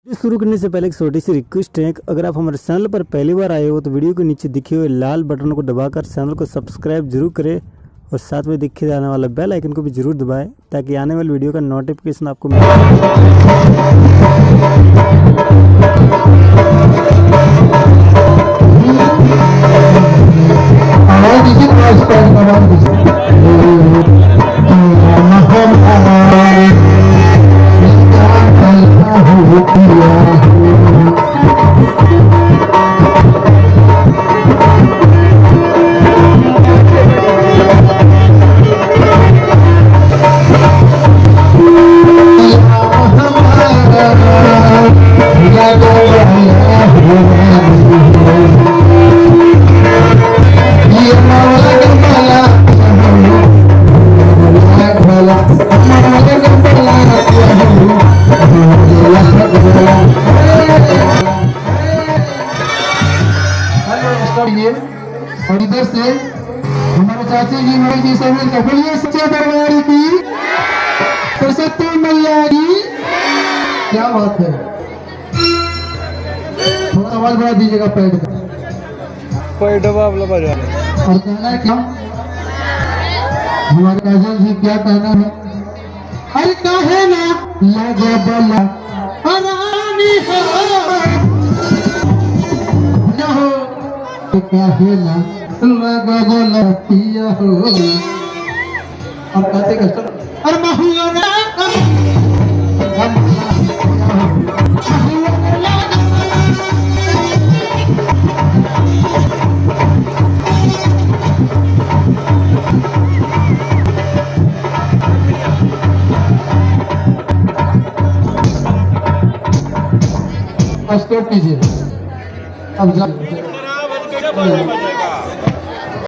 शुरू करने से पहले एक छोटी सी रिक्वेस्ट है, अगर आप हमारे चैनल पर पहली बार आए हो तो वीडियो के नीचे दिखे हुए लाल बटन को दबाकर चैनल को सब्सक्राइब जरूर करें और साथ में दिखे जाने वाला बेल आइकन को भी जरूर दबाएं ताकि आने वाली वीडियो का नोटिफिकेशन आपको मिले। और इधर से हमारे चाची जी मई जी सब बोलिए सच्चे दरबार की सरस्वती मैया की। क्या बात है, थोड़ा आवाज बढ़ा दीजिएगा पैड का। और कहना है क्या हमारे काजल जी, क्या कहना है? अरे कहे ना लगे बोला हरानी हो कहे ना लगा बोला पिया हो। अब कहते कष्ट और महुआ स्टॉप कीजिए। अब